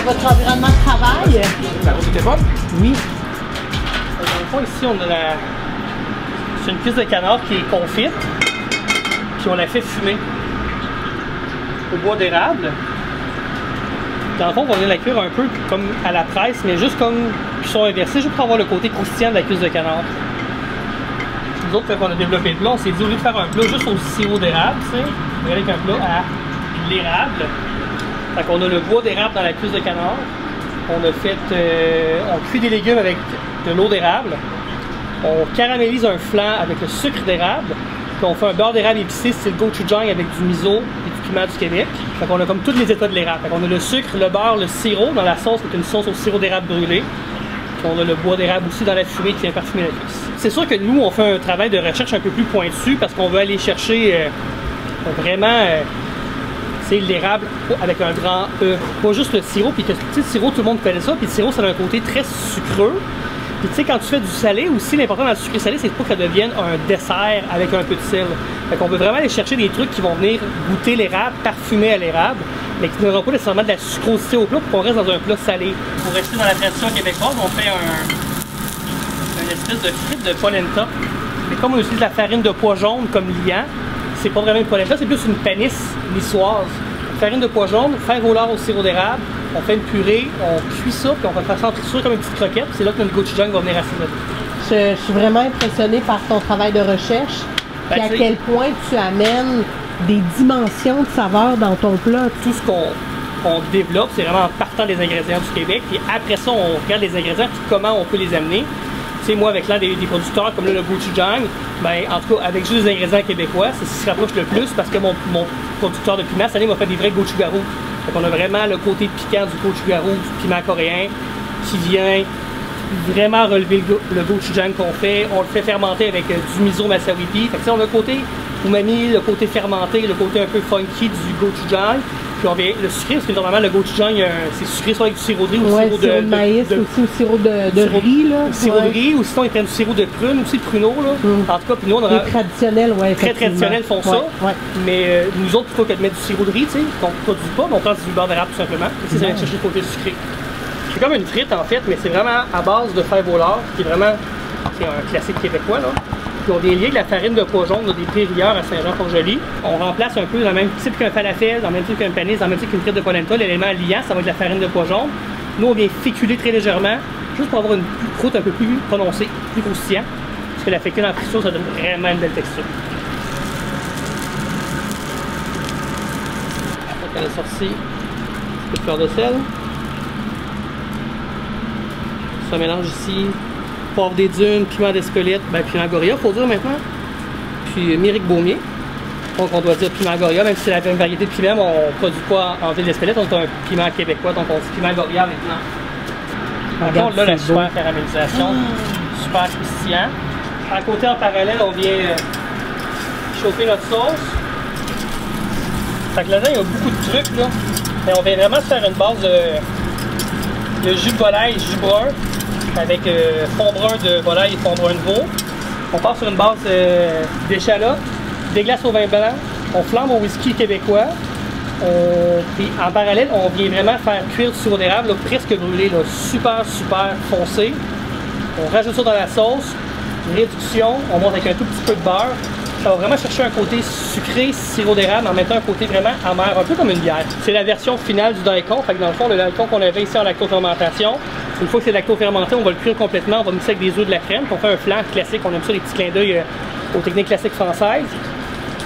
votre environnement de travail? La route était bonne? Oui. Dans le fond, ici, on a la... C'est une cuisse de canard qui est confite, puis on la fait fumer au bois d'érable. Dans le fond, on va venir la cuire un peu comme à la presse, mais juste comme cuisson inversée, juste pour avoir le côté croustillant de la cuisse de canard. Nous autres, quand on a développé le plat, on s'est dit, au lieu de faire un plat juste au sirop d'érable, tu sais, on va aller avec un plat à l'érable. Fait qu'on a le bois d'érable dans la cuisse de canard. On a fait, on cuit des légumes avec de l'eau d'érable. On caramélise un flan avec le sucre d'érable. Puis on fait un beurre d'érable épicé, style gochujang avec du miso et du piment du Québec. Fait qu'on a comme tous les états de l'érable. Fait qu'on a le sucre, le beurre, le sirop dans la sauce, qui est une sauce au sirop d'érable brûlé. Puis on a le bois d'érable aussi dans la fumée qui vient parfumer la cuisse. C'est sûr que nous, on fait un travail de recherche un peu plus pointu parce qu'on veut aller chercher vraiment c'est l'érable avec un grand E. Pas juste le sirop, puis que tu sais, le sirop, tout le monde connaît ça, puis le sirop, ça a un côté très sucreux. Puis tu sais, quand tu fais du salé aussi, l'important dans le sucré salé, c'est pas que ça devienne un dessert avec un peu de sel. Fait qu'on veut vraiment aller chercher des trucs qui vont venir goûter l'érable, parfumer à l'érable, mais qui n'auront pas nécessairement de la sucrosité au plat pour qu'on reste dans un plat salé. Pour rester dans la tradition québécoise, on fait une espèce de frite de polenta. Mais comme on utilise la farine de pois jaune comme liant, c'est pas vraiment une polenta, c'est plus une panisse niçoise. Farine de pois jaune, fer au lard au sirop d'érable, on fait une purée, on cuit ça, puis on va faire ça en triturer comme une petite croquette, c'est là que notre gochujang va venir assaisonner. Je suis vraiment impressionnée par ton travail de recherche, et à quel point tu amènes des dimensions de saveur dans ton plat. Tout ce qu'on développe, c'est vraiment en partant des ingrédients du Québec, puis après ça, on regarde les ingrédients, puis comment on peut les amener. Tu sais, moi, avec l'aide des producteurs, comme là, le gochujang, ben, en tout cas, avec juste des ingrédients québécois, c'est ce qui se rapproche le plus, parce que mon producteur de piment, cette année, m'a fait des vrais gochugaru. Fait qu'on a vraiment le côté piquant du gochugaru, du piment coréen, qui vient vraiment relever le gochujang qu'on fait. On le fait fermenter avec du miso masawipi. Fait que, on a le côté umami, le côté fermenté, le côté un peu funky du gochujang. Puis on vient le sucré, parce que normalement le gochujang, c'est sucré soit avec du sirop de riz ou du sirop de maïs, aussi au sirop de riz. Là. Sirop de riz, ou sinon ils prennent du sirop de prune, aussi de pruneau. Là. En tout cas, puis nous, on a... Les traditionnels, très traditionnels font ça. Mais nous autres, plutôt que de mettre du sirop de riz, tu sais, qu'on ne produit pas, on prend du beurre d'érable tout simplement. Et ça vient chercher le côté sucré. C'est comme une frite en fait, mais c'est vraiment à base de fèves au lard, qui est vraiment un classique québécois. Là. Puis on est lié avec la farine de pois jaune des Périlleurs à Saint-Jean-Port-Joli. On remplace un peu dans le même type qu'un falafel, dans le même type qu'un panis, dans le même type qu'une frite de polenta. L'élément liant, ça va être la farine de pois jaune. Nous, on vient féculer très légèrement, juste pour avoir une croûte un peu plus prononcée, plus croustillant. Parce que la fécule en friture, ça donne vraiment une belle texture. On a sorti un peu de fleur de sel. Ça mélange ici. Poivre des dunes, piment d'Escolette, ben piment Goria, faut dire maintenant. Puis Méric Baumier. Donc on doit dire piment Goria, même si c'est la même variété de piment, on ne produit pas en ville d'Escolette, on a un piment québécois, donc on dit piment Goria maintenant. Par contre, là, la super caramélisation, super croustillant. À côté, en parallèle, on vient chauffer notre sauce. Fait que là-dedans, il y a beaucoup de trucs, là. Et on vient vraiment se faire une base de jus de volaille, jus brun, avec fond brun de volaille et fond brun de veau. On part sur une base d'échalote, des glaces au vin blanc, on flambe au whisky québécois. Puis en parallèle, on vient vraiment faire cuire du sirop d'érable, presque brûlé, là, super foncé. On rajoute ça dans la sauce, réduction, on monte avec un tout petit peu de beurre. Ça va vraiment chercher un côté sucré, sirop d'érable, en mettant un côté vraiment amer, un peu comme une bière. C'est la version finale du daikon. Fait que dans le fond, le daikon qu'on avait ici en lactofermentation, une fois que c'est lactofermenté, on va le cuire complètement, on va mixer avec des œufs de la crème, puis on fait un flan classique. On aime ça, les petits clins d'œil aux techniques classiques françaises.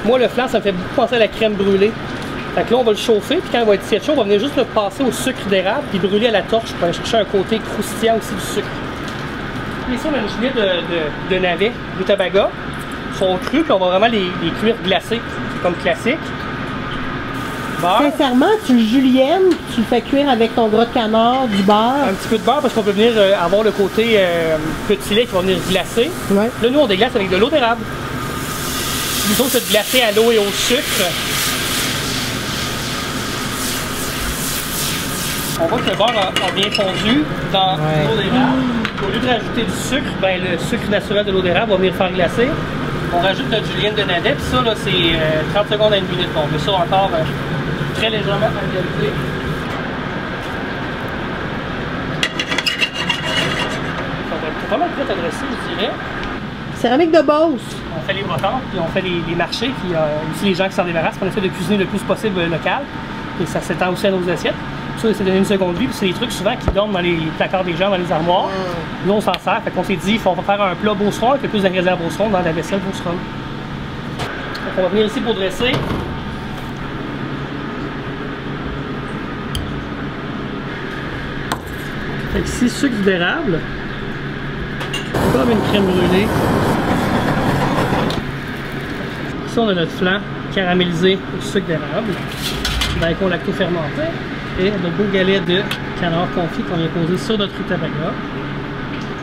Moi, le flan, ça me fait beaucoup penser à la crème brûlée. Fait que là, on va le chauffer, puis quand il va être tiède chaud, on va venir juste le passer au sucre d'érable, puis brûler à la torche pour aller chercher un côté croustillant aussi du sucre. Ici, on a une gelée de navets, du tabaga. Ils sont crus, puis on va vraiment les cuire glacés, comme classique. Beurre. Sincèrement, tu le juliennes, tu le fais cuire avec ton gras de canard, du beurre. Un petit peu de beurre parce qu'on peut venir avoir le côté petit lait qui va venir glacer. Ouais. Là, nous, on déglace avec de l'eau d'érable. Nous autres, c'est de glacer à l'eau et au sucre. On voit que le beurre a bien fondu dans l'eau d'érable. Au lieu de rajouter du sucre, ben, le sucre naturel de l'eau d'érable va venir faire glacer. On rajoute notre julienne de navet, puis ça, c'est 30 secondes à une minute. On met ça encore très légèrement à égalité. C'est pas mal prêt à dresser, je dirais. Céramique de Beauce. On fait les brocantes, puis on fait les marchés, puis aussi les gens qui s'en débarrassent. On essaie de cuisiner le plus possible local. Et ça s'étend aussi à nos assiettes. Ça, c'est donner une seconde vie, puis c'est des trucs souvent qui dorment dans les placards des gens, dans les armoires. Nous, on s'en sert. Fait qu'on s'est dit, il faut faire un plat Beauceron avec plus d'ingrédients Beauceron dans la vaisselle Beauceron. Donc, on va venir ici pour dresser. Fait ici, sucre d'érable. Comme une crème brûlée. Ici, on a notre flan caramélisé au sucre d'érable. Bacon lacto-fermenté. Et notre beau galet de canard confit qu'on vient poser sur notre rutabaga.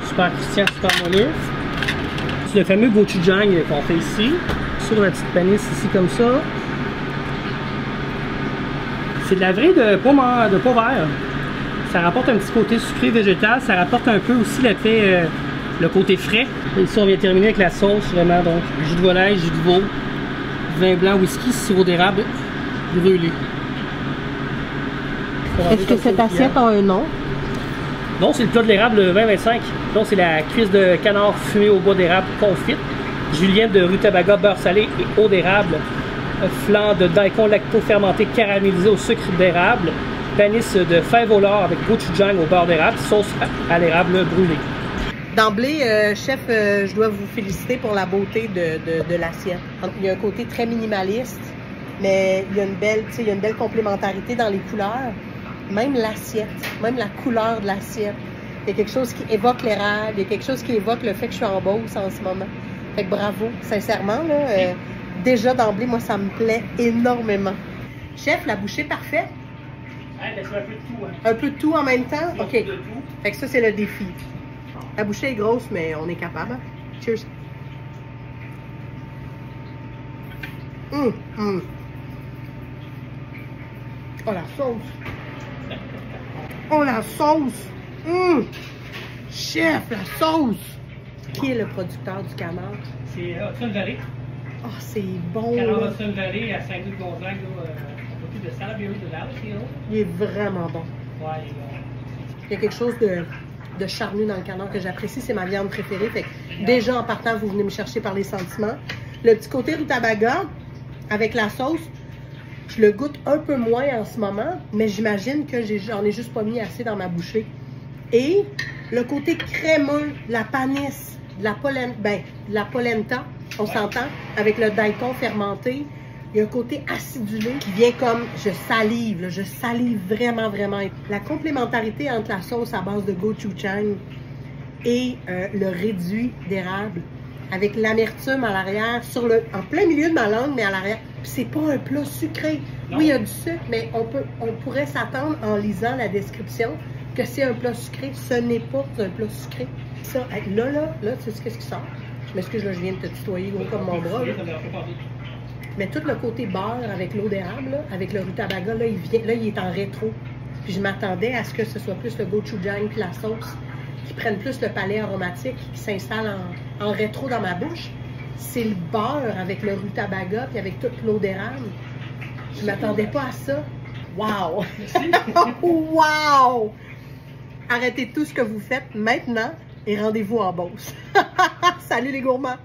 Super croustillant, super moelleux. C'est le fameux gochujang qu'on fait ici. Sur la petite panisse ici comme ça. C'est de la vraie de pot vert. Ça rapporte un petit côté sucré végétal. Ça rapporte un peu aussi l'effet, le côté frais. Et ici, on vient terminer avec la sauce, vraiment. Donc, jus de volaille, jus de veau, vin blanc, whisky, sirop d'érable brûlé. Est-ce que cette assiette a un nom? Non, c'est le plat de l'érable 2025. Donc, c'est la cuisse de canard fumé au bois d'érable confite, julienne de rutabaga beurre salé et eau d'érable, flan de daikon lacto-fermenté caramélisé au sucre d'érable, panisse de fèves au lard avec gochujang au beurre d'érable, sauce à l'érable brûlée. D'emblée, chef, je dois vous féliciter pour la beauté de l'assiette. Il y a un côté très minimaliste, mais il y a une belle complémentarité dans les couleurs. Même l'assiette, même la couleur de l'assiette. Il y a quelque chose qui évoque l'érable, il y a quelque chose qui évoque le fait que je suis en Beauce en ce moment. Fait que bravo, sincèrement, là, déjà d'emblée, moi, ça me plaît énormément. Chef, la bouchée parfaite? Ouais, ben, c'est un peu de tout. Hein. Un peu de tout en même temps? OK. De tout. Fait que ça, c'est le défi. La bouchée est grosse, mais on est capable. Hein? Cheers. Oh, la sauce. Oh, la sauce! Chef, la sauce! Qui est le producteur du canard? C'est Hudson Valley. Oh, c'est bon! Canard Là. Hudson Valley à Saint-Louis-de-Gonzague, à côté de Salaberry de Dallas. Il est vraiment bon. Ouais, il est bon. Il y a quelque chose de charnu dans le canard que j'apprécie. C'est ma viande préférée. Fait que déjà, en partant, vous venez me chercher par les sentiments. Le petit côté rutabaga, avec la sauce, je le goûte un peu moins en ce moment, mais j'imagine que j'en ai juste pas mis assez dans ma bouchée. Et le côté crémeux, la panisse, de la polenta, on s'entend, avec le daikon fermenté, il y a un côté acidulé qui vient comme, je salive vraiment, vraiment. La complémentarité entre la sauce à base de gochujang et le réduit d'érable, avec l'amertume à l'arrière, en plein milieu de ma langue, mais à l'arrière. C'est pas un plat sucré. Non. Oui, il y a du sucre, mais on pourrait s'attendre en lisant la description que c'est un plat sucré. Ce n'est pas un plat sucré. Ça, là, tu sais qu'est-ce qui sort? Je m'excuse, là, je viens de te tutoyer gros comme mon bras. Là. Mais tout le côté beurre avec l'eau d'érable, avec le rutabaga, là, il est en rétro. Puis je m'attendais à ce que ce soit plus le gochujang puis la sauce qui prennent plus le palais aromatique, qui s'installe en rétro dans ma bouche. C'est le beurre avec le rutabaga puis avec toute l'eau d'érable. Je m'attendais pas à ça. Wow! Wow! Arrêtez tout ce que vous faites maintenant et rendez-vous en Beauce. Salut les gourmands!